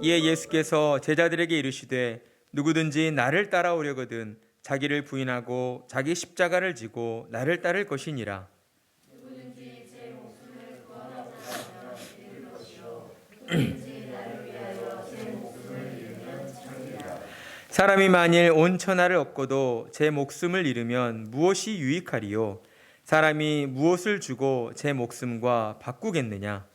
이에 예수께서 제자들에게 이르시되 누구든지 나를 따라오려거든 자기를 부인하고 자기 십자가를 지고 나를 따를 것이니라. 누구든지 제 목숨을 구원하자 하면 잃을 것이요 누구든지 나를 위하여 제 목숨을 잃으면 찾으리라. 사람이 만일 온 천하를 얻고도 제 목숨을 잃으면 무엇이 유익하리요? 사람이 무엇을 주고 제 목숨과 바꾸겠느냐?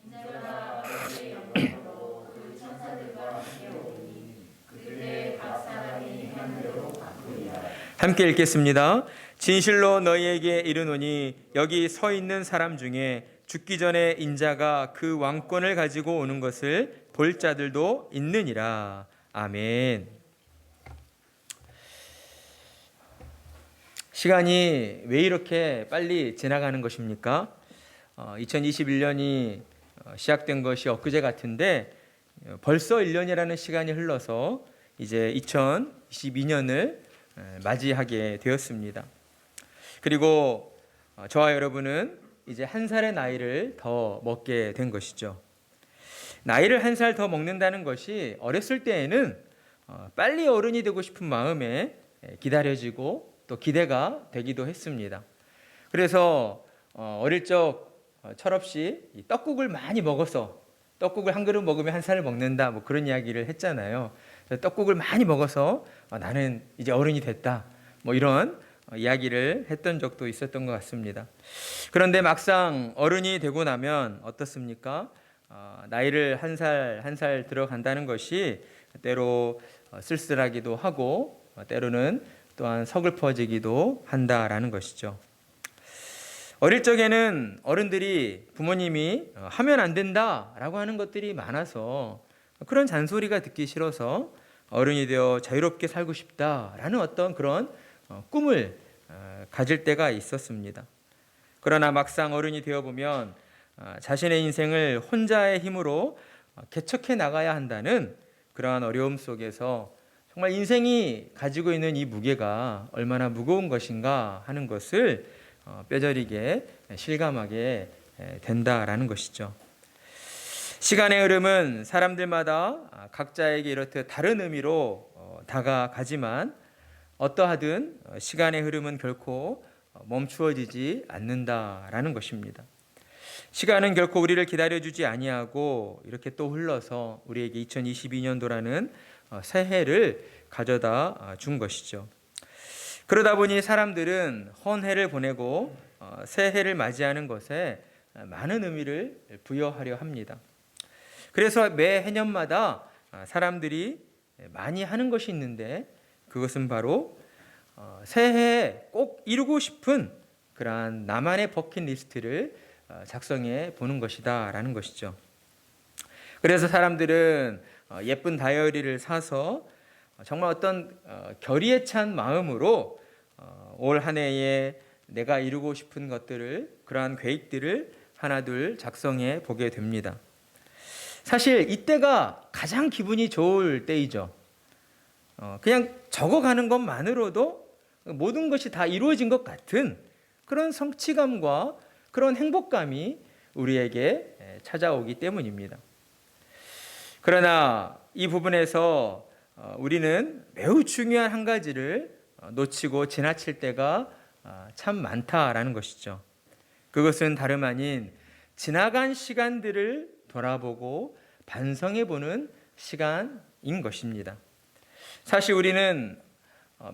인자가 아버지의 영광으로 그 천사들과 함께 오니 그때 각 사람이 하늘로 바꾸리라. 함께 읽겠습니다. 진실로 너희에게 이르노니 여기 서 있는 사람 중에 죽기 전에 인자가 그 왕권을 가지고 오는 것을 볼 자들도 있느니라. 아멘. 시간이 왜 이렇게 빨리 지나가는 것입니까? 2021년이 시작된 것이 엊그제 같은데 벌써 1년이라는 시간이 흘러서 이제 2022년을 맞이하게 되었습니다. 그리고 저와 여러분은 이제 한 살의 나이를 더 먹게 된 것이죠. 나이를 한 살 더 먹는다는 것이 어렸을 때에는 빨리 어른이 되고 싶은 마음에 기다려지고 또 기대가 되기도 했습니다. 그래서 어릴 적 철없이 떡국을 많이 먹어서 떡국을 한 그릇 먹으면 한 살을 먹는다 뭐 그런 이야기를 했잖아요. 떡국을 많이 먹어서 나는 이제 어른이 됐다 뭐 이런 이야기를 했던 적도 있었던 것 같습니다. 그런데 막상 어른이 되고 나면 어떻습니까? 나이를 한 살 한 살 들어간다는 것이 때로 쓸쓸하기도 하고 때로는 또한 서글퍼지기도 한다라는 것이죠. 어릴 적에는 어른들이 부모님이 하면 안 된다라고 하는 것들이 많아서 그런 잔소리가 듣기 싫어서 어른이 되어 자유롭게 살고 싶다라는 어떤 그런 꿈을 가질 때가 있었습니다. 그러나 막상 어른이 되어보면 자신의 인생을 혼자의 힘으로 개척해 나가야 한다는 그러한 어려움 속에서 정말 인생이 가지고 있는 이 무게가 얼마나 무거운 것인가 하는 것을 뼈저리게 실감하게 된다라는 것이죠. 시간의 흐름은 사람들마다 각자에게 이렇듯 다른 의미로 다가가지만 어떠하든 시간의 흐름은 결코 멈추어지지 않는다라는 것입니다. 시간은 결코 우리를 기다려주지 아니하고 이렇게 또 흘러서 우리에게 2022년도라는 새해를 가져다 준 것이죠. 그러다 보니 사람들은 헌해를 보내고 새해를 맞이하는 것에 많은 의미를 부여하려 합니다. 그래서 매 해년마다 사람들이 많이 하는 것이 있는데 그것은 바로 새해에 꼭 이루고 싶은 그러한 나만의 버킷리스트를 작성해 보는 것이다라는 것이죠. 그래서 사람들은 예쁜 다이어리를 사서 정말 어떤 결의에 찬 마음으로 올 한 해에 내가 이루고 싶은 것들을 그러한 계획들을 하나둘 작성해 보게 됩니다. 사실 이때가 가장 기분이 좋을 때이죠. 그냥 적어가는 것만으로도 모든 것이 다 이루어진 것 같은 그런 성취감과 그런 행복감이 우리에게 찾아오기 때문입니다. 그러나 이 부분에서 우리는 매우 중요한 한 가지를 놓치고 지나칠 때가 참 많다라는 것이죠. 그것은 다름 아닌 지나간 시간들을 돌아보고 반성해보는 시간인 것입니다. 사실 우리는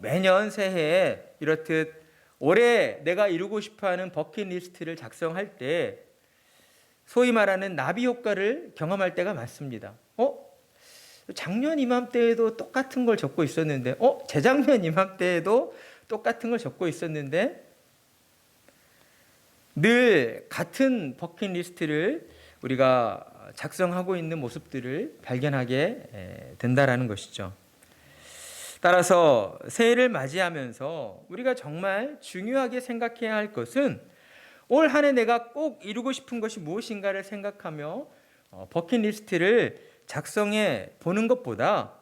매년 새해에 이렇듯 올해 내가 이루고 싶어하는 버킷리스트를 작성할 때 소위 말하는 나비 효과를 경험할 때가 많습니다. 작년 이맘때에도 똑같은 걸 적고 있었는데 재작년 이맘때에도 똑같은 걸 적고 있었는데 늘 같은 버킷리스트를 우리가 작성하고 있는 모습들을 발견하게 된다라는 것이죠. 따라서 새해를 맞이하면서 우리가 정말 중요하게 생각해야 할 것은 올 한 해 내가 꼭 이루고 싶은 것이 무엇인가를 생각하며 버킷리스트를 작성해 보는 것보다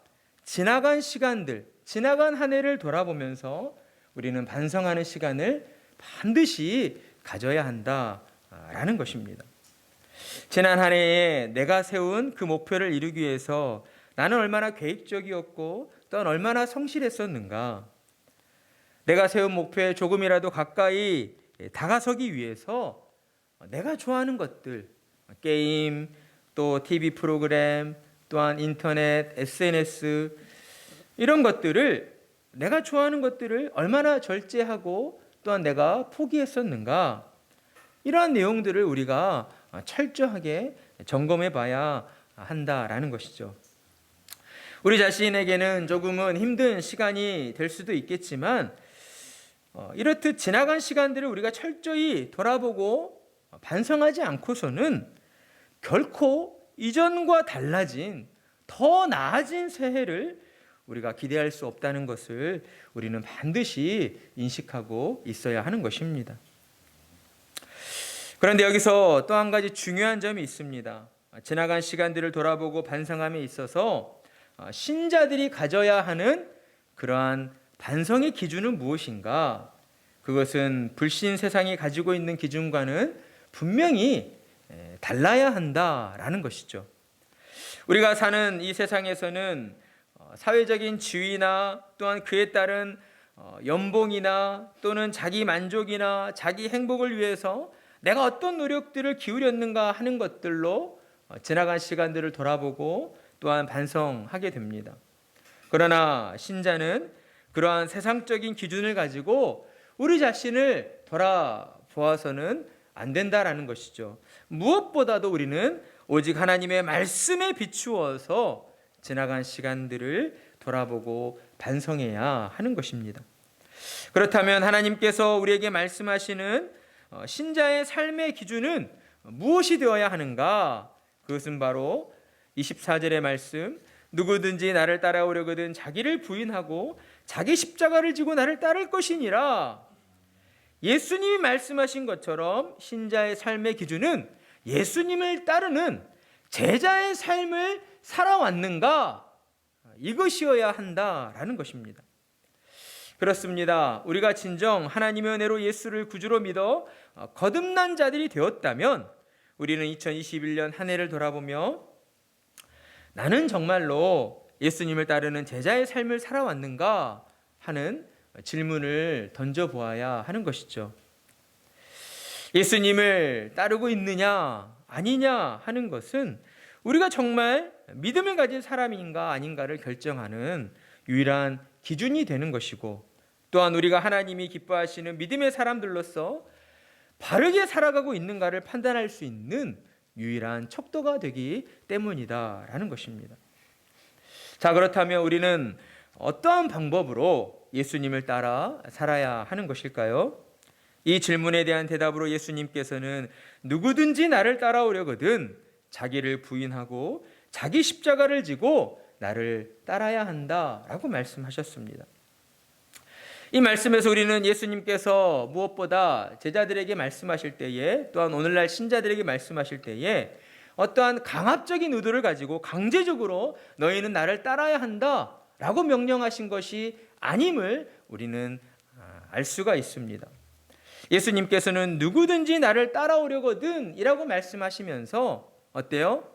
지나간 시간들, 지나간 한 해를 돌아보면서 우리는 반성하는 시간을 반드시 가져야 한다라는 것입니다. 지난 한 해에 내가 세운 그 목표를 이루기 위해서 나는 얼마나 계획적이었고 또한 얼마나 성실했었는가. 내가 세운 목표에 조금이라도 가까이 다가서기 위해서 내가 좋아하는 것들, 게임, 또 TV 프로그램, 또한 인터넷, SNS 이런 것들을 내가 좋아하는 것들을 얼마나 절제하고 또한 내가 포기했었는가. 이러한 내용들을 우리가 철저하게 점검해 봐야 한다라는 것이죠. 우리 자신에게는 조금은 힘든 시간이 될 수도 있겠지만 이렇듯 지나간 시간들을 우리가 철저히 돌아보고 반성하지 않고서는 결코 이전과 달라진 더 나아진 새해를 우리가 기대할 수 없다는 것을 우리는 반드시 인식하고 있어야 하는 것입니다. 그런데 여기서 또 한 가지 중요한 점이 있습니다. 지나간 시간들을 돌아보고 반성함에 있어서 신자들이 가져야 하는 그러한 반성의 기준은 무엇인가? 그것은 불신 세상이 가지고 있는 기준과는 분명히 달라야 한다라는 것이죠. 우리가 사는 이 세상에서는 사회적인 지위나 또한 그에 따른 연봉이나 또는 자기 만족이나 자기 행복을 위해서 내가 어떤 노력들을 기울였는가 하는 것들로 지나간 시간들을 돌아보고 또한 반성하게 됩니다. 그러나 신자는 그러한 세상적인 기준을 가지고 우리 자신을 돌아보아서는 안 된다라는 것이죠. 무엇보다도 우리는 오직 하나님의 말씀에 비추어서 지나간 시간들을 돌아보고 반성해야 하는 것입니다. 그렇다면 하나님께서 우리에게 말씀하시는 신자의 삶의 기준은 무엇이 되어야 하는가? 그것은 바로 24절의 말씀, 누구든지 나를 따라오려거든 자기를 부인하고 자기 십자가를 지고 나를 따를 것이니라. 예수님이 말씀하신 것처럼 신자의 삶의 기준은 예수님을 따르는 제자의 삶을 살아왔는가? 이것이어야 한다라는 것입니다. 그렇습니다. 우리가 진정 하나님의 은혜로 예수를 구주로 믿어 거듭난 자들이 되었다면 우리는 2021년 한 해를 돌아보며 나는 정말로 예수님을 따르는 제자의 삶을 살아왔는가 하는 질문을 던져보아야 하는 것이죠. 예수님을 따르고 있느냐 아니냐 하는 것은 우리가 정말 믿음을 가진 사람인가 아닌가를 결정하는 유일한 기준이 되는 것이고, 또한 우리가 하나님이 기뻐하시는 믿음의 사람들로서 바르게 살아가고 있는가를 판단할 수 있는 유일한 척도가 되기 때문이다라는 것입니다. 자, 그렇다면 우리는 어떠한 방법으로 예수님을 따라 살아야 하는 것일까요? 이 질문에 대한 대답으로 예수님께서는 누구든지 나를 따라오려거든 자기를 부인하고 자기 십자가를 지고 나를 따라야 한다라고 말씀하셨습니다. 이 말씀에서 우리는 예수님께서 무엇보다 제자들에게 말씀하실 때에, 또한 오늘날 신자들에게 말씀하실 때에 어떠한 강압적인 의도를 가지고 강제적으로 너희는 나를 따라야 한다라고 명령하신 것이 아님을 우리는 알 수가 있습니다. 예수님께서는 누구든지 나를 따라오려거든 이라고 말씀하시면서 어때요?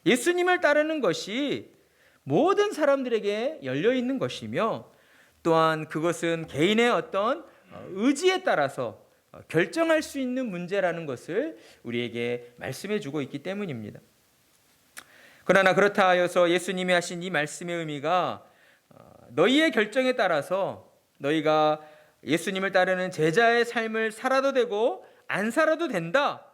예수님을 따르는 것이 모든 사람들에게 열려있는 것이며, 또한 그것은 개인의 어떤 의지에 따라서 결정할 수 있는 문제라는 것을 우리에게 말씀해 주고 있기 때문입니다. 그러나 그렇다 하여서 예수님이 하신 이 말씀의 의미가 너희의 결정에 따라서 너희가 예수님을 따르는 제자의 삶을 살아도 되고 안 살아도 된다,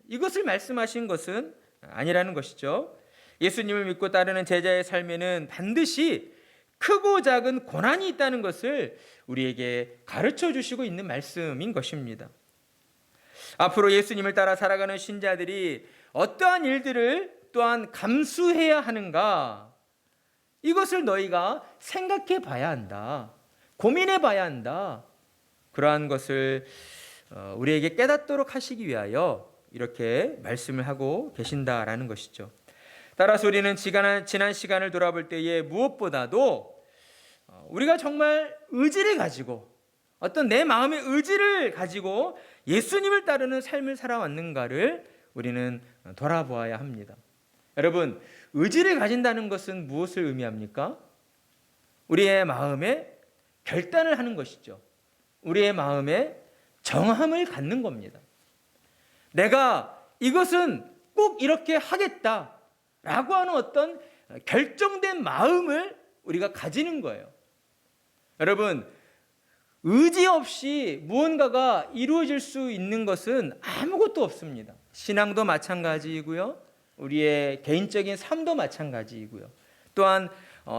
이것을 말씀하신 것은 아니라는 것이죠. 예수님을 믿고 따르는 제자의 삶에는 반드시 크고 작은 고난이 있다는 것을 우리에게 가르쳐 주시고 있는 말씀인 것입니다. 앞으로 예수님을 따라 살아가는 신자들이 어떠한 일들을 또한 감수해야 하는가, 이것을 너희가 생각해 봐야 한다, 고민해 봐야 한다. 그러한 것을 우리에게 깨닫도록 하시기 위하여 이렇게 말씀을 하고 계신다라는 것이죠. 따라서 우리는 지난 시간을 돌아볼 때에 무엇보다도 우리가 정말 의지를 가지고 어떤 내 마음의 의지를 가지고 예수님을 따르는 삶을 살아왔는가를 우리는 돌아보아야 합니다. 여러분, 의지를 가진다는 것은 무엇을 의미합니까? 우리의 마음에 결단을 하는 것이죠. 우리의 마음에 정함을 갖는 겁니다. 내가 이것은 꼭 이렇게 하겠다라고 하는 어떤 결정된 마음을 우리가 가지는 거예요. 여러분, 의지 없이 무언가가 이루어질 수 있는 것은 아무것도 없습니다. 신앙도 마찬가지이고요. 우리의 개인적인 삶도 마찬가지이고요. 또한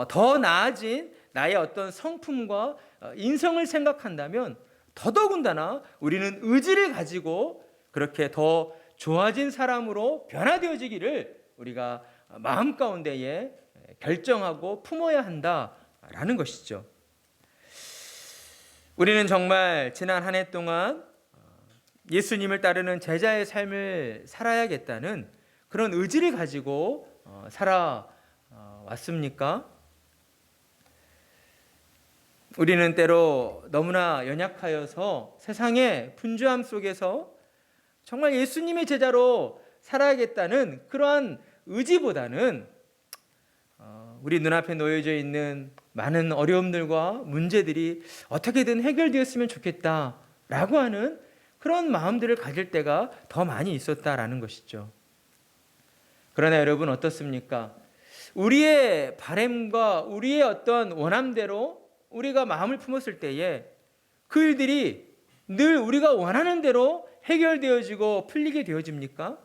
더 나아진 나의 어떤 성품과 인성을 생각한다면 더더군다나 우리는 의지를 가지고 그렇게 더 좋아진 사람으로 변화되어지기를 우리가 마음 가운데에 결정하고 품어야 한다라는 것이죠. 우리는 정말 지난 한 해 동안 예수님을 따르는 제자의 삶을 살아야겠다는 그런 의지를 가지고 살아왔습니까? 우리는 때로 너무나 연약하여서 세상의 분주함 속에서 정말 예수님의 제자로 살아야겠다는 그러한 의지보다는 우리 눈앞에 놓여져 있는 많은 어려움들과 문제들이 어떻게든 해결되었으면 좋겠다라고 하는 그런 마음들을 가질 때가 더 많이 있었다라는 것이죠. 그러나 여러분 어떻습니까? 우리의 바람과 우리의 어떤 원함대로 우리가 마음을 품었을 때에 그 일들이 늘 우리가 원하는 대로 해결되어지고 풀리게 되어집니까?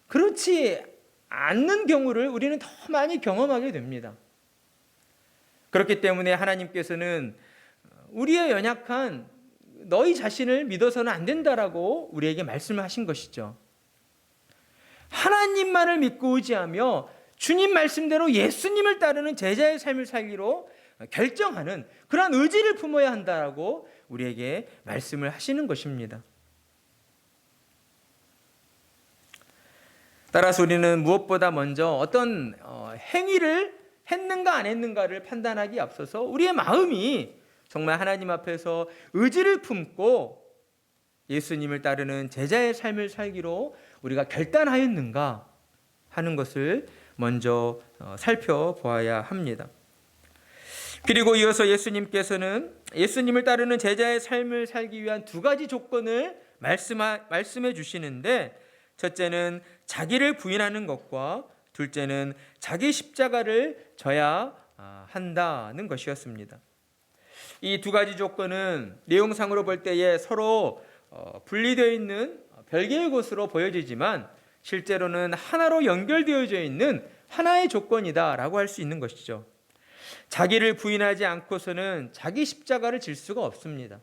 그렇지 않는 경우를 우리는 더 많이 경험하게 됩니다. 그렇기 때문에 하나님께서는 우리의 연약한 너희 자신을 믿어서는 안 된다라고 우리에게 말씀을 하신 것이죠. 하나님만을 믿고 의지하며 주님 말씀대로 예수님을 따르는 제자의 삶을 살기로 결정하는 그러한 의지를 품어야 한다라고 우리에게 말씀을 하시는 것입니다. 따라서 우리는 무엇보다 먼저 어떤 행위를 했는가 안 했는가를 판단하기 앞서서 우리의 마음이 정말 하나님 앞에서 의지를 품고 예수님을 따르는 제자의 삶을 살기로 우리가 결단하였는가 하는 것을 먼저 살펴보아야 합니다. 그리고 이어서 예수님께서는 예수님을 따르는 제자의 삶을 살기 위한 두 가지 조건을 말씀해 주시는데, 첫째는 자기를 부인하는 것과 둘째는 자기 십자가를 져야 한다는 것이었습니다. 이 두 가지 조건은 내용상으로 볼 때에 서로 분리되어 있는 별개의 것으로 보여지지만 실제로는 하나로 연결되어져 있는 하나의 조건이다라고 할 수 있는 것이죠. 자기를 부인하지 않고서는 자기 십자가를 질 수가 없습니다.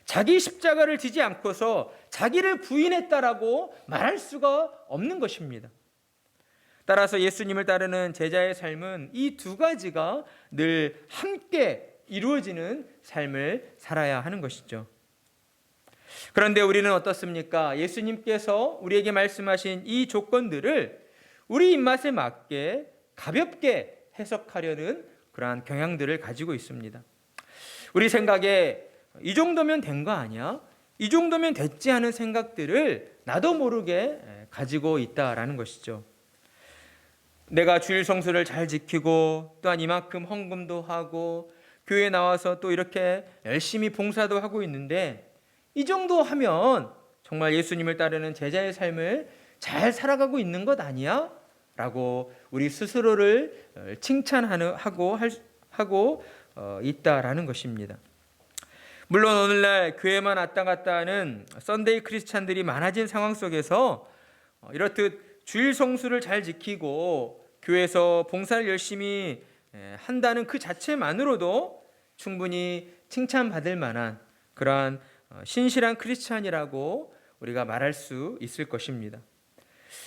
자기 십자가를 지지 않고서 자기를 부인했다라고 말할 수가 없는 것입니다. 따라서 예수님을 따르는 제자의 삶은 이 두 가지가 늘 함께 이루어지는 삶을 살아야 하는 것이죠. 그런데 우리는 어떻습니까? 예수님께서 우리에게 말씀하신 이 조건들을 우리 입맛에 맞게 가볍게 해석하려는 그러한 경향들을 가지고 있습니다. 우리 생각에 이 정도면 된 거 아니야? 이 정도면 됐지 하는 생각들을 나도 모르게 가지고 있다라는 것이죠. 내가 주일 성수를 잘 지키고 또한 이만큼 헌금도 하고 교회에 나와서 또 이렇게 열심히 봉사도 하고 있는데 이 정도 하면 정말 예수님을 따르는 제자의 삶을 잘 살아가고 있는 것 아니야? 라고 우리 스스로를 칭찬하고 있다라는 것입니다. 물론 오늘날 교회만 왔다 갔다 하는 썬데이 크리스찬들이 많아진 상황 속에서 이렇듯 주일 성수를 잘 지키고 교회에서 봉사를 열심히 한다는 그 자체만으로도 충분히 칭찬받을 만한 그러한 신실한 크리스찬이라고 우리가 말할 수 있을 것입니다.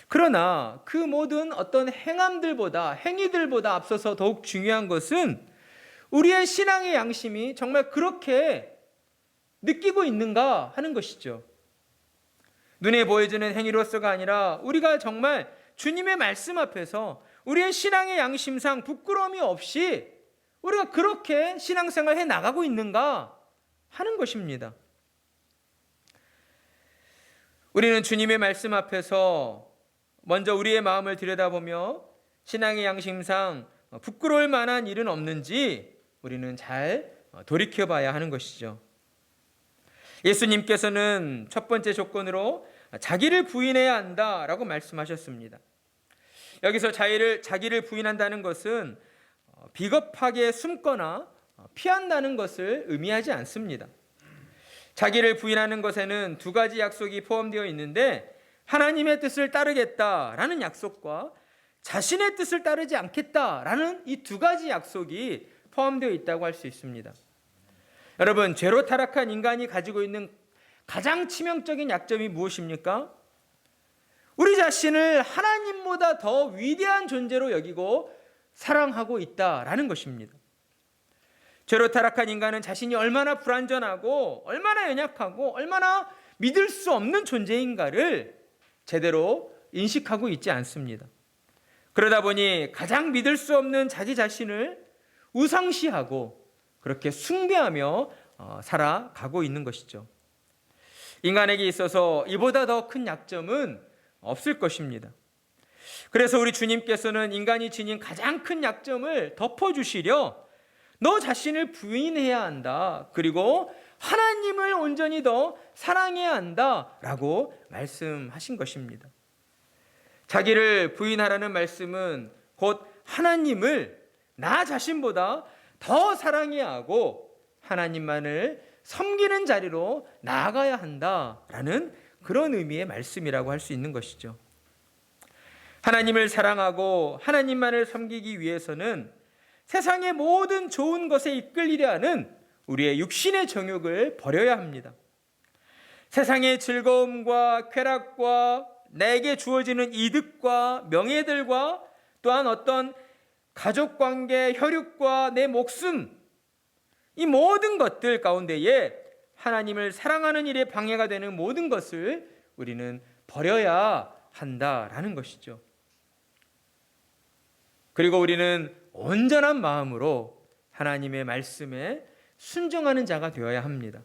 그러나 그 모든 어떤 행위들보다 앞서서 더욱 중요한 것은 우리의 신앙의 양심이 정말 그렇게 느끼고 있는가 하는 것이죠. 눈에 보여지는 행위로서가 아니라 우리가 정말 주님의 말씀 앞에서 우리의 신앙의 양심상 부끄러움이 없이 우리가 그렇게 신앙생활 해 나가고 있는가 하는 것입니다. 우리는 주님의 말씀 앞에서 먼저 우리의 마음을 들여다보며 신앙의 양심상 부끄러울 만한 일은 없는지 우리는 잘 돌이켜봐야 하는 것이죠. 예수님께서는 첫 번째 조건으로 자기를 부인해야 한다라고 말씀하셨습니다. 여기서 자기를 부인한다는 것은 비겁하게 숨거나 피한다는 것을 의미하지 않습니다. 자기를 부인하는 것에는 두 가지 약속이 포함되어 있는데 하나님의 뜻을 따르겠다라는 약속과 자신의 뜻을 따르지 않겠다라는 이 두 가지 약속이 포함되어 있다고 할 수 있습니다. 여러분, 죄로 타락한 인간이 가지고 있는 가장 치명적인 약점이 무엇입니까? 우리 자신을 하나님보다 더 위대한 존재로 여기고 사랑하고 있다라는 것입니다. 죄로 타락한 인간은 자신이 얼마나 불완전하고 얼마나 연약하고 얼마나 믿을 수 없는 존재인가를 제대로 인식하고 있지 않습니다. 그러다 보니 가장 믿을 수 없는 자기 자신을 우상시하고 그렇게 숭배하며 살아가고 있는 것이죠. 인간에게 있어서 이보다 더 큰 약점은 없을 것입니다. 그래서 우리 주님께서는 인간이 지닌 가장 큰 약점을 덮어주시려 너 자신을 부인해야 한다. 그리고 하나님을 온전히 더 사랑해야 한다라고 말씀하신 것입니다. 자기를 부인하라는 말씀은 곧 하나님을 나 자신보다 더 사랑해야 하고 하나님만을 섬기는 자리로 나아가야 한다라는 그런 의미의 말씀이라고 할 수 있는 것이죠. 하나님을 사랑하고 하나님만을 섬기기 위해서는 세상의 모든 좋은 것에 이끌리려 하는 우리의 육신의 정욕을 버려야 합니다. 세상의 즐거움과 쾌락과 내게 주어지는 이득과 명예들과 또한 어떤 가족관계, 혈육과 내 목숨, 이 모든 것들 가운데에 하나님을 사랑하는 일에 방해가 되는 모든 것을 우리는 버려야 한다라는 것이죠. 그리고 우리는 온전한 마음으로 하나님의 말씀에 순종하는 자가 되어야 합니다.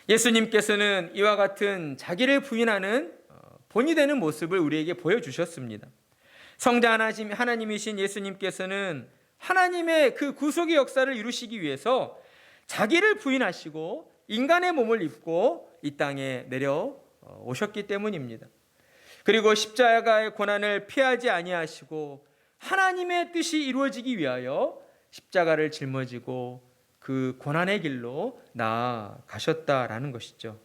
예수님께서는 이와 같은 자기를 부인하는 본이 되는 모습을 우리에게 보여주셨습니다. 성자 하나님이신 예수님께서는 하나님의 그 구속의 역사를 이루시기 위해서 자기를 부인하시고 인간의 몸을 입고 이 땅에 내려오셨기 때문입니다. 그리고 십자가의 고난을 피하지 아니하시고 하나님의 뜻이 이루어지기 위하여 십자가를 짊어지고 그 고난의 길로 나아가셨다라는 것이죠.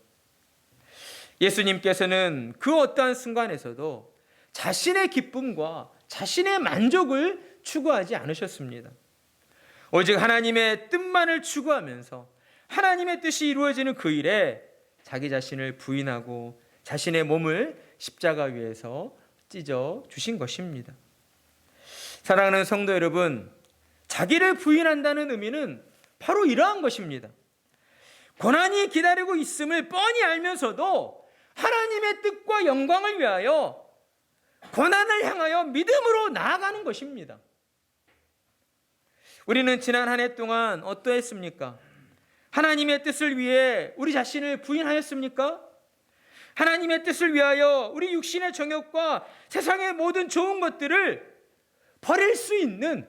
예수님께서는 그 어떠한 순간에서도 자신의 기쁨과 자신의 만족을 추구하지 않으셨습니다. 오직 하나님의 뜻만을 추구하면서 하나님의 뜻이 이루어지는 그 일에 자기 자신을 부인하고 자신의 몸을 십자가 위에서 찢어 주신 것입니다. 사랑하는 성도 여러분, 자기를 부인한다는 의미는 바로 이러한 것입니다. 고난이 기다리고 있음을 뻔히 알면서도 하나님의 뜻과 영광을 위하여 고난을 향하여 믿음으로 나아가는 것입니다. 우리는 지난 한 해 동안 어떠했습니까? 하나님의 뜻을 위해 우리 자신을 부인하였습니까? 하나님의 뜻을 위하여 우리 육신의 정욕과 세상의 모든 좋은 것들을 버릴 수 있는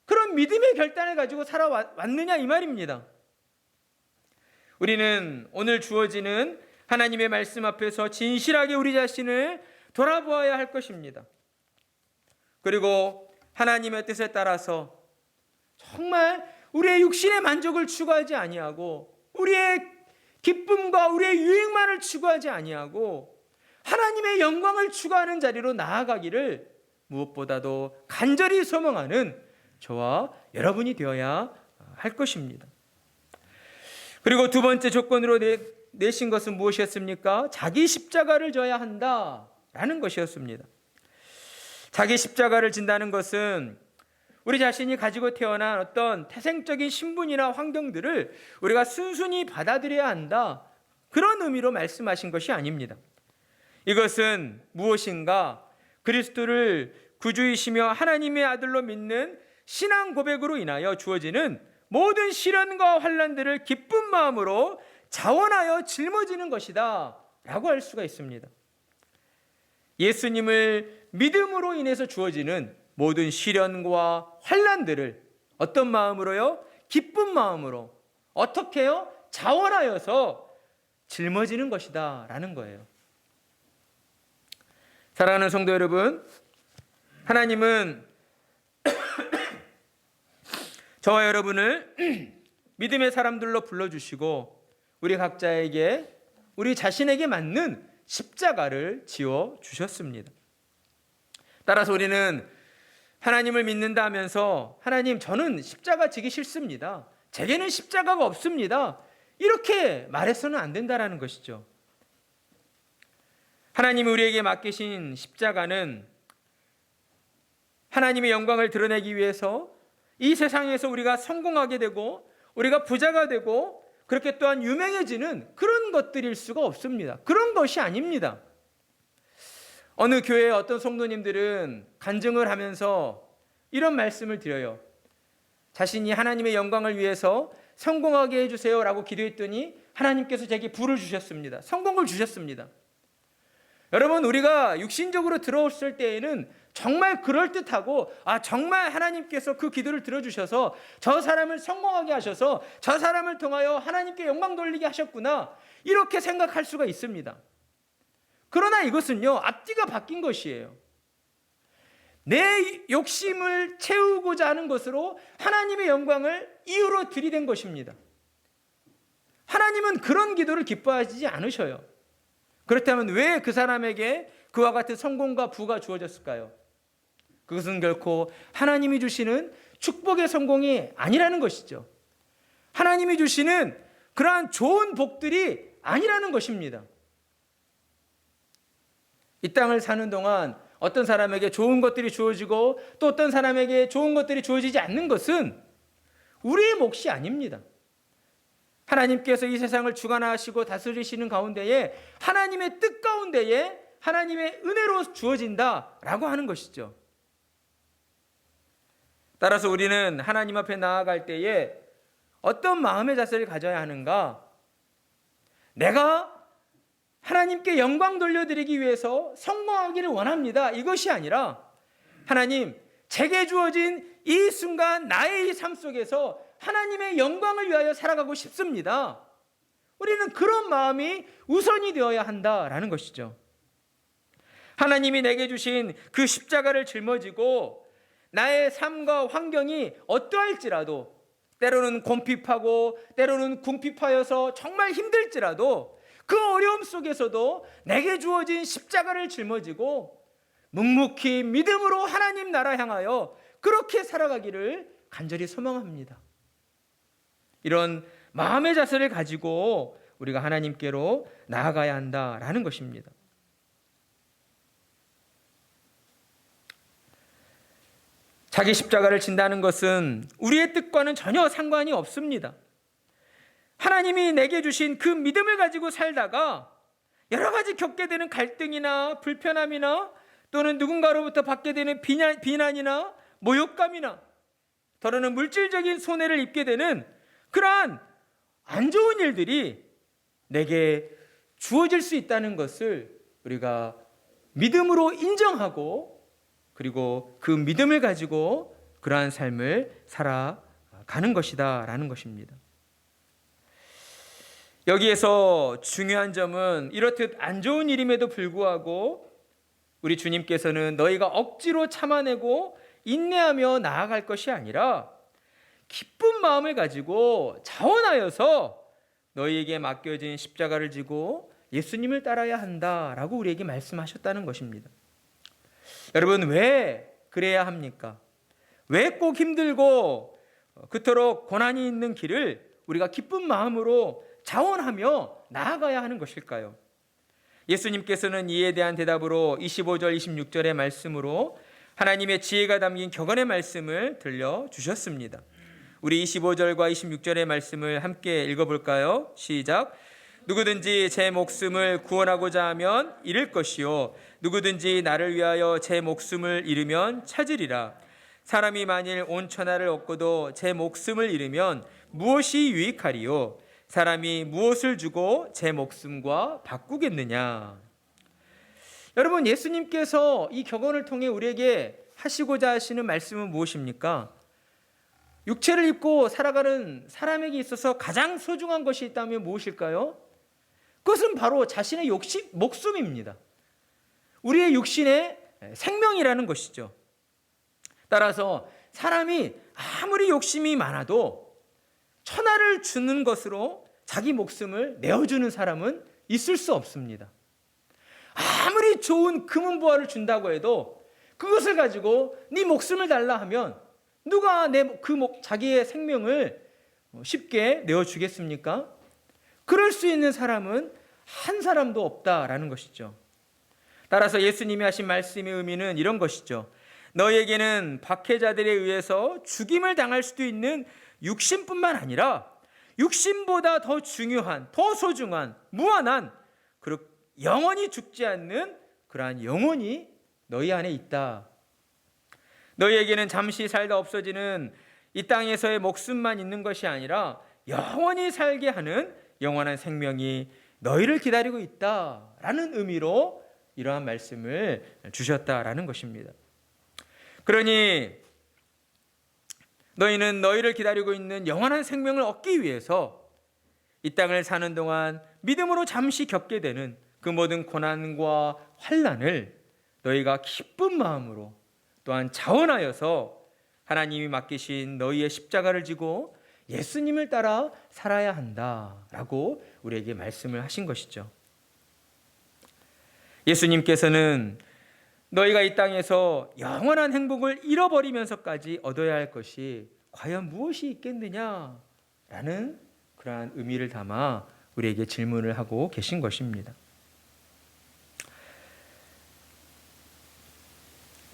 그런 믿음의 결단을 가지고 살아왔느냐 이 말입니다. 우리는 오늘 주어지는 하나님의 말씀 앞에서 진실하게 우리 자신을 돌아보아야 할 것입니다. 그리고 하나님의 뜻에 따라서 정말 우리의 육신의 만족을 추구하지 아니하고 우리의 기쁨과 우리의 유익만을 추구하지 아니하고 하나님의 영광을 추구하는 자리로 나아가기를 무엇보다도 간절히 소망하는 저와 여러분이 되어야 할 것입니다. 그리고 두 번째 조건으로 내신 것은 무엇이었습니까? 자기 십자가를 져야 한다라는 것이었습니다. 자기 십자가를 진다는 것은 우리 자신이 가지고 태어난 어떤 태생적인 신분이나 환경들을 우리가 순순히 받아들여야 한다, 그런 의미로 말씀하신 것이 아닙니다. 이것은 무엇인가? 그리스도를 구주이시며 하나님의 아들로 믿는 신앙 고백으로 인하여 주어지는 모든 시련과 환난들을 기쁜 마음으로 자원하여 짊어지는 것이다 라고 할 수가 있습니다. 예수님을 믿음으로 인해서 주어지는 모든 시련과 환난들을 어떤 마음으로요? 기쁜 마음으로. 어떻게 해요? 자원하여서 짊어지는 것이다 라는 거예요. 사랑하는 성도 여러분, 하나님은 저와 여러분을 믿음의 사람들로 불러주시고 우리 각자에게, 우리 자신에게 맞는 십자가를 지어 주셨습니다. 따라서 우리는 하나님을 믿는다 하면서 하나님, 저는 십자가 지기 싫습니다. 제게는 십자가가 없습니다. 이렇게 말해서는 안 된다라는 것이죠. 하나님이 우리에게 맡기신 십자가는 하나님의 영광을 드러내기 위해서 이 세상에서 우리가 성공하게 되고 우리가 부자가 되고 그렇게 또한 유명해지는 그런 것들일 수가 없습니다. 그런 것이 아닙니다. 어느 교회의 어떤 성도님들은 간증을 하면서 이런 말씀을 드려요. 자신이 하나님의 영광을 위해서 성공하게 해주세요 라고 기도했더니 하나님께서 제게 부를 주셨습니다. 성공을 주셨습니다. 여러분, 우리가 육신적으로 들어왔을 때에는 정말 그럴듯하고 정말 하나님께서 그 기도를 들어주셔서 저 사람을 성공하게 하셔서 저 사람을 통하여 하나님께 영광 돌리게 하셨구나, 이렇게 생각할 수가 있습니다. 그러나 이것은요, 앞뒤가 바뀐 것이에요. 내 욕심을 채우고자 하는 것으로 하나님의 영광을 이유로 들이댄 것입니다. 하나님은 그런 기도를 기뻐하지 않으셔요. 그렇다면 왜 그 사람에게 그와 같은 성공과 부가 주어졌을까요? 그것은 결코 하나님이 주시는 축복의 성공이 아니라는 것이죠. 하나님이 주시는 그러한 좋은 복들이 아니라는 것입니다. 이 땅을 사는 동안 어떤 사람에게 좋은 것들이 주어지고 또 어떤 사람에게 좋은 것들이 주어지지 않는 것은 우리의 몫이 아닙니다. 하나님께서 이 세상을 주관하시고 다스리시는 가운데에 하나님의 뜻 가운데에 하나님의 은혜로 주어진다라고 하는 것이죠. 따라서 우리는 하나님 앞에 나아갈 때에 어떤 마음의 자세를 가져야 하는가? 내가 하나님께 영광 돌려드리기 위해서 성공하기를 원합니다. 이것이 아니라 하나님, 제게 주어진 이 순간 나의 이 삶 속에서 하나님의 영광을 위하여 살아가고 싶습니다. 우리는 그런 마음이 우선이 되어야 한다라는 것이죠. 하나님이 내게 주신 그 십자가를 짊어지고 나의 삶과 환경이 어떠할지라도, 때로는 곰핍하고 때로는 궁핍하여서 정말 힘들지라도 그 어려움 속에서도 내게 주어진 십자가를 짊어지고 묵묵히 믿음으로 하나님 나라 향하여 그렇게 살아가기를 간절히 소망합니다. 이런 마음의 자세를 가지고 우리가 하나님께로 나아가야 한다라는 것입니다. 자기 십자가를 진다는 것은 우리의 뜻과는 전혀 상관이 없습니다. 하나님이 내게 주신 그 믿음을 가지고 살다가 여러 가지 겪게 되는 갈등이나 불편함이나 또는 누군가로부터 받게 되는 비난이나 모욕감이나 더러는 물질적인 손해를 입게 되는 그러한 안 좋은 일들이 내게 주어질 수 있다는 것을 우리가 믿음으로 인정하고 그리고 그 믿음을 가지고 그러한 삶을 살아가는 것이다 라는 것입니다. 여기에서 중요한 점은 이렇듯 안 좋은 일임에도 불구하고 우리 주님께서는 너희가 억지로 참아내고 인내하며 나아갈 것이 아니라 기쁜 마음을 가지고 자원하여서 너희에게 맡겨진 십자가를 지고 예수님을 따라야 한다라고 우리에게 말씀하셨다는 것입니다. 여러분, 왜 그래야 합니까? 왜 꼭 힘들고 그토록 고난이 있는 길을 우리가 기쁜 마음으로 자원하며 나아가야 하는 것일까요? 예수님께서는 이에 대한 대답으로 25절 26절의 말씀으로 하나님의 지혜가 담긴 격언의 말씀을 들려주셨습니다. 우리 25절과 26절의 말씀을 함께 읽어볼까요? 시작. 누구든지 제 목숨을 구원하고자 하면 잃을 것이요 누구든지 나를 위하여 제 목숨을 잃으면 찾으리라. 사람이 만일 온 천하를 얻고도 제 목숨을 잃으면 무엇이 유익하리요? 사람이 무엇을 주고 제 목숨과 바꾸겠느냐? 여러분, 예수님께서 이 격언을 통해 우리에게 하시고자 하시는 말씀은 무엇입니까? 육체를 입고 살아가는 사람에게 있어서 가장 소중한 것이 있다면 무엇일까요? 그것은 바로 자신의 목숨입니다. 우리의 육신의 생명이라는 것이죠. 따라서 사람이 아무리 욕심이 많아도 천하를 주는 것으로 자기 목숨을 내어주는 사람은 있을 수 없습니다. 아무리 좋은 금은보화를 준다고 해도 그것을 가지고 네 목숨을 달라 하면 누가 자기의 생명을 쉽게 내어주겠습니까? 그럴 수 있는 사람은 한 사람도 없다라는 것이죠. 따라서 예수님이 하신 말씀의 의미는 이런 것이죠. 너희에게는 박해자들에 의해서 죽임을 당할 수도 있는 육신뿐만 아니라 육신보다 더 중요한, 더 소중한, 무한한, 그리고 영원히 죽지 않는 그러한 영혼이 너희 안에 있다. 너희에게는 잠시 살다 없어지는 이 땅에서의 목숨만 있는 것이 아니라 영원히 살게 하는 영원한 생명이 너희를 기다리고 있다라는 의미로 이러한 말씀을 주셨다라는 것입니다. 그러니 너희는 너희를 기다리고 있는 영원한 생명을 얻기 위해서 이 땅을 사는 동안 믿음으로 잠시 겪게 되는 그 모든 고난과 환난을 너희가 기쁜 마음으로 또한 자원하여서 하나님이 맡기신 너희의 십자가를 지고 예수님을 따라 살아야 한다라고 우리에게 말씀을 하신 것이죠. 예수님께서는 너희가 이 땅에서 영원한 행복을 잃어버리면서까지 얻어야 할 것이 과연 무엇이 있겠느냐라는 그러한 의미를 담아 우리에게 질문을 하고 계신 것입니다.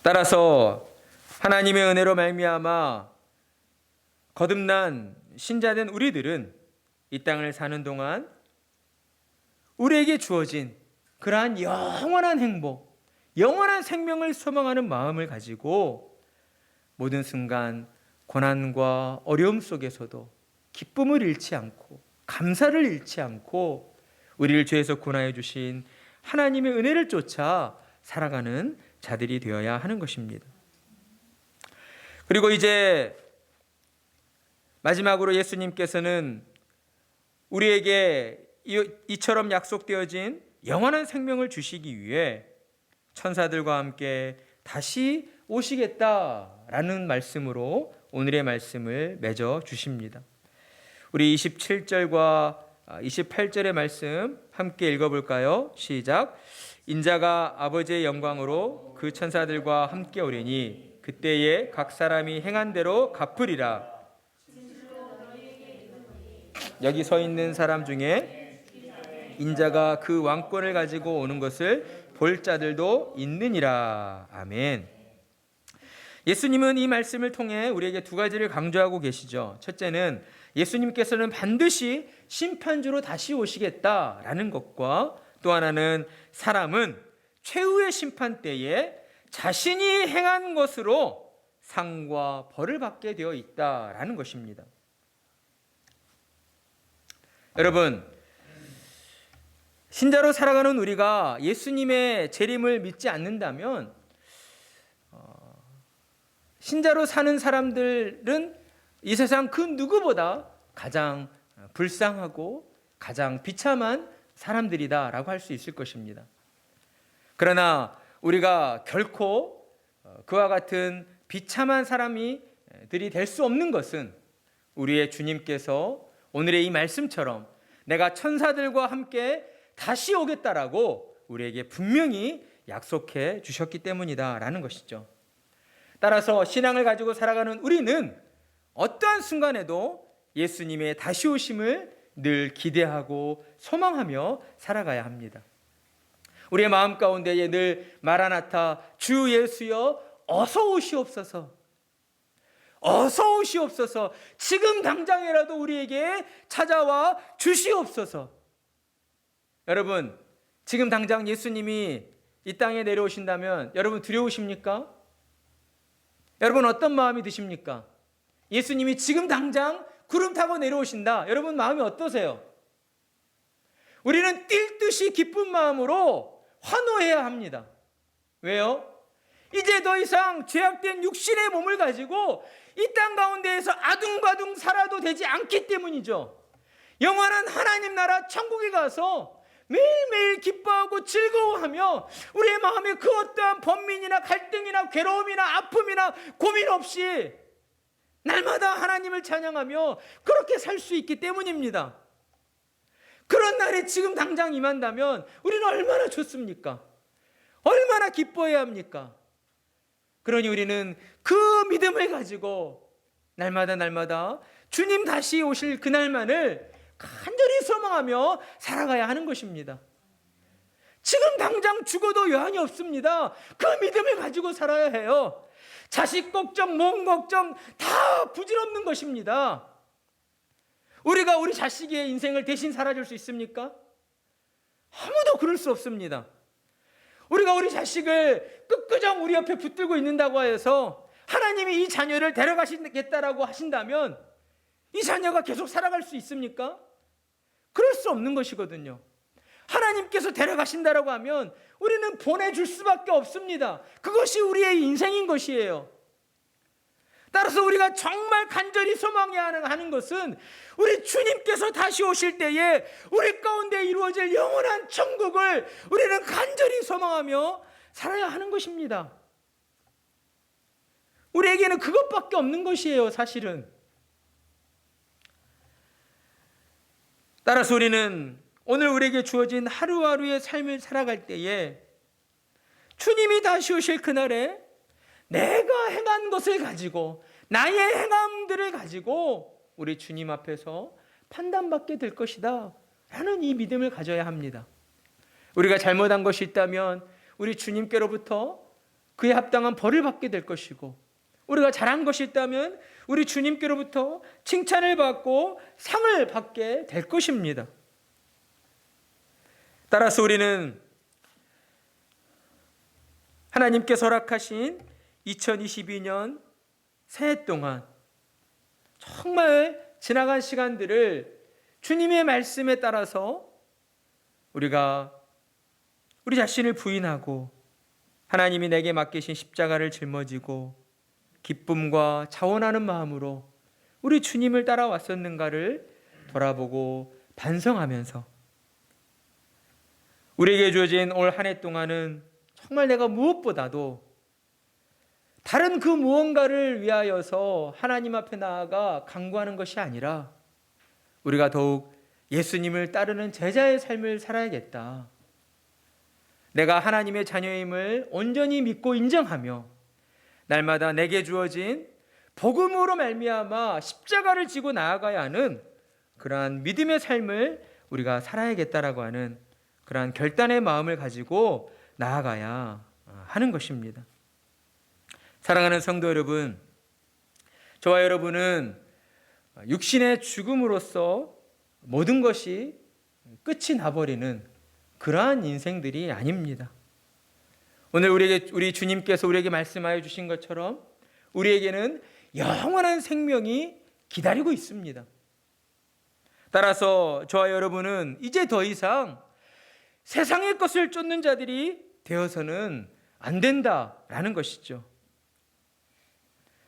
따라서 하나님의 은혜로 말미암아 거듭난 신자된 우리들은 이 땅을 사는 동안 우리에게 주어진 그러한 영원한 행복, 영원한 생명을 소망하는 마음을 가지고 모든 순간 고난과 어려움 속에서도 기쁨을 잃지 않고 감사를 잃지 않고 우리를 죄에서 구원하여 주신 하나님의 은혜를 쫓아 살아가는 자들이 되어야 하는 것입니다. 그리고 이제 마지막으로 예수님께서는 우리에게 이처럼 약속되어진 영원한 생명을 주시기 위해 천사들과 함께 다시 오시겠다라는 말씀으로 오늘의 말씀을 맺어 주십니다. 우리 27절과 28절의 말씀 함께 읽어볼까요? 시작. 인자가 아버지의 영광으로 그 천사들과 함께 오리니 그때에 각 사람이 행한 대로 갚으리라. 여기 서 있는 사람 중에 인자가 그 왕권을 가지고 오는 것을 볼 자들도 있느니라. 아멘. 예수님은 이 말씀을 통해 우리에게 두 가지를 강조하고 계시죠. 첫째는 예수님께서는 반드시 심판주로 다시 오시겠다라는 것과 또 하나는 사람은 최후의 심판 때에 자신이 행한 것으로 상과 벌을 받게 되어 있다라는 것입니다. 여러분, 신자로 살아가는 우리가 예수님의 재림을 믿지 않는다면 신자로 사는 사람들은 이 세상 그 누구보다 가장 불쌍하고 가장 비참한 사람들이다라고 할 수 있을 것입니다. 그러나 우리가 결코 그와 같은 비참한 사람들이 될 수 없는 것은 우리의 주님께서 오늘의 이 말씀처럼 내가 천사들과 함께 다시 오겠다라고 우리에게 분명히 약속해 주셨기 때문이다라는 것이죠. 따라서 신앙을 가지고 살아가는 우리는 어떠한 순간에도 예수님의 다시 오심을 늘 기대하고 소망하며 살아가야 합니다. 우리의 마음 가운데에 늘 마라나타 주 예수여 어서 오시옵소서, 어서 오시옵소서, 지금 당장이라도 우리에게 찾아와 주시옵소서, 여러분, 지금 당장 예수님이 이 땅에 내려오신다면 여러분 두려우십니까? 여러분 어떤 마음이 드십니까? 예수님이 지금 당장 구름 타고 내려오신다. 여러분 마음이 어떠세요? 우리는 뛸 듯이 기쁜 마음으로 환호해야 합니다. 왜요? 이제 더 이상 죄악된 육신의 몸을 가지고 이 땅 가운데에서 아둥바둥 살아도 되지 않기 때문이죠. 영원한 하나님 나라 천국에 가서 매일매일 기뻐하고 즐거워하며 우리의 마음에 그 어떠한 번민이나 갈등이나 괴로움이나 아픔이나 고민 없이 날마다 하나님을 찬양하며 그렇게 살 수 있기 때문입니다. 그런 날에 지금 당장 임한다면 우리는 얼마나 좋습니까? 얼마나 기뻐해야 합니까? 그러니 우리는 그 믿음을 가지고 날마다 주님 다시 오실 그날만을 간절히 소망하며 살아가야 하는 것입니다. 지금 당장 죽어도 여한이 없습니다. 그 믿음을 가지고 살아야 해요. 자식 걱정, 몸 걱정 다 부질없는 것입니다. 우리가 우리 자식의 인생을 대신 살아줄 수 있습니까? 아무도 그럴 수 없습니다. 우리가 우리 자식을 끄끄정 우리 옆에 붙들고 있는다고 해서 하나님이 이 자녀를 데려가시겠다라고 하신다면 이 자녀가 계속 살아갈 수 있습니까? 그럴 수 없는 것이거든요. 하나님께서 데려가신다라고 하면 우리는 보내줄 수밖에 없습니다. 그것이 우리의 인생인 것이에요. 따라서 우리가 정말 간절히 소망해야 하는 것은 우리 주님께서 다시 오실 때에 우리 가운데 이루어질 영원한 천국을 우리는 간절히 소망하며 살아야 하는 것입니다. 우리에게는 그것밖에 없는 것이에요, 사실은. 따라서 우리는 오늘 우리에게 주어진 하루하루의 삶을 살아갈 때에 주님이 다시 오실 그날에 내가 행한 것을 가지고 나의 행함들을 가지고 우리 주님 앞에서 판단받게 될 것이다 라는 이 믿음을 가져야 합니다. 우리가 잘못한 것이 있다면 우리 주님께로부터 그에 합당한 벌을 받게 될 것이고, 우리가 잘한 것이 있다면 우리 주님께로부터 칭찬을 받고 상을 받게 될 것입니다. 따라서 우리는 하나님께서 허락하신 2022년 새해 동안 정말 지나간 시간들을 주님의 말씀에 따라서 우리가 우리 자신을 부인하고 하나님이 내게 맡기신 십자가를 짊어지고 기쁨과 자원하는 마음으로 우리 주님을 따라왔었는가를 돌아보고 반성하면서 우리에게 주어진 올 한 해 동안은 정말 내가 무엇보다도 다른 그 무언가를 위하여서 하나님 앞에 나아가 간구하는 것이 아니라 우리가 더욱 예수님을 따르는 제자의 삶을 살아야겠다. 내가 하나님의 자녀임을 온전히 믿고 인정하며 날마다 내게 주어진 복음으로 말미암아 십자가를 지고 나아가야 하는 그러한 믿음의 삶을 우리가 살아야겠다라고 하는 그러한 결단의 마음을 가지고 나아가야 하는 것입니다. 사랑하는 성도 여러분, 저와 여러분은 육신의 죽음으로써 모든 것이 끝이 나버리는 그러한 인생들이 아닙니다. 오늘 우리 주님께서 우리에게 말씀하여 주신 것처럼 우리에게는 영원한 생명이 기다리고 있습니다. 따라서 저와 여러분은 이제 더 이상 세상의 것을 쫓는 자들이 되어서는 안 된다라는 것이죠.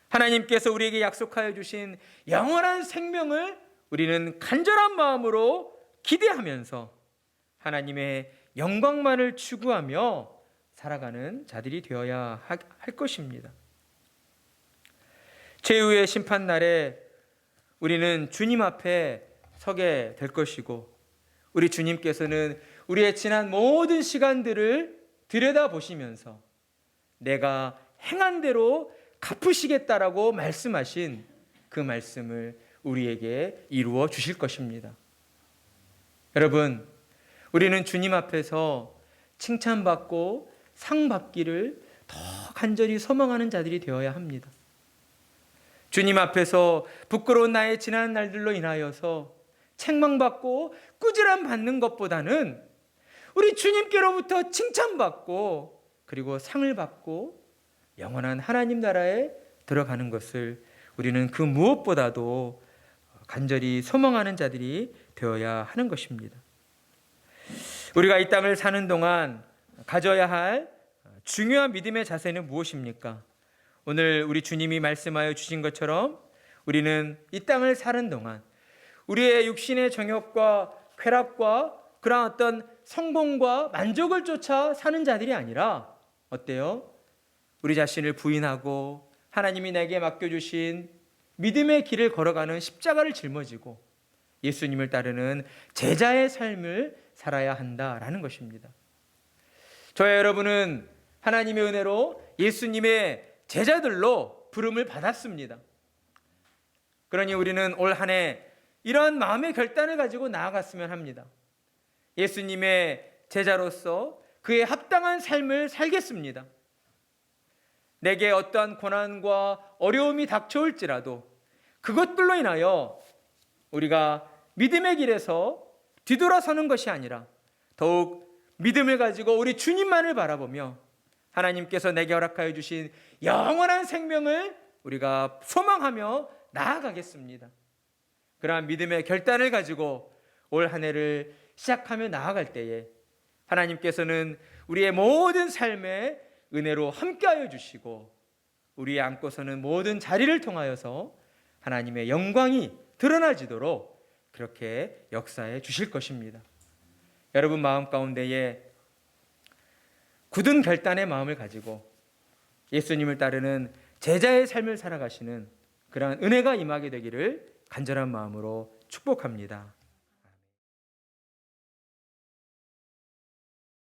하나님께서 우리에게 약속하여 주신 영원한 생명을 우리는 간절한 마음으로 기대하면서 하나님의 영광만을 추구하며 살아가는 자들이 되어야 할 것입니다. 최후의 심판날에 우리는 주님 앞에 서게 될 것이고, 우리 주님께서는 우리의 지난 모든 시간들을 들여다보시면서 내가 행한 대로 갚으시겠다라고 말씀하신 그 말씀을 우리에게 이루어 주실 것입니다. 여러분, 우리는 주님 앞에서 칭찬받고 상 받기를 더 간절히 소망하는 자들이 되어야 합니다. 주님 앞에서 부끄러운 나의 지난 날들로 인하여서 책망받고 꾸지람 받는 것보다는 우리 주님께로부터 칭찬받고 그리고 상을 받고 영원한 하나님 나라에 들어가는 것을 우리는 그 무엇보다도 간절히 소망하는 자들이 되어야 하는 것입니다. 우리가 이 땅을 사는 동안 가져야 할 중요한 믿음의 자세는 무엇입니까? 오늘 우리 주님이 말씀하여 주신 것처럼 우리는 이 땅을 사는 동안 우리의 육신의 정욕과 쾌락과 그런 어떤 성공과 만족을 쫓아 사는 자들이 아니라 어때요? 우리 자신을 부인하고 하나님이 내게 맡겨주신 믿음의 길을 걸어가는 십자가를 짊어지고 예수님을 따르는 제자의 삶을 살아야 한다라는 것입니다. 저와 여러분은 하나님의 은혜로 예수님의 제자들로 부름을 받았습니다. 그러니 우리는 올 한 해 이러한 마음의 결단을 가지고 나아갔으면 합니다. 예수님의 제자로서 그의 합당한 삶을 살겠습니다. 내게 어떠한 고난과 어려움이 닥쳐올지라도 그것들로 인하여 우리가 믿음의 길에서 뒤돌아서는 것이 아니라 더욱 믿음을 가지고 우리 주님만을 바라보며 하나님께서 내게 허락하여 주신 영원한 생명을 우리가 소망하며 나아가겠습니다. 그러한 믿음의 결단을 가지고 올 한 해를 시작하며 나아갈 때에 하나님께서는 우리의 모든 삶에 은혜로 함께하여 주시고 우리의 안고서는 모든 자리를 통하여서 하나님의 영광이 드러나지도록 그렇게 역사해 주실 것입니다. 여러분 마음 가운데에 굳은 결단의 마음을 가지고 예수님을 따르는 제자의 삶을 살아가시는 그러한 은혜가 임하게 되기를 간절한 마음으로 축복합니다.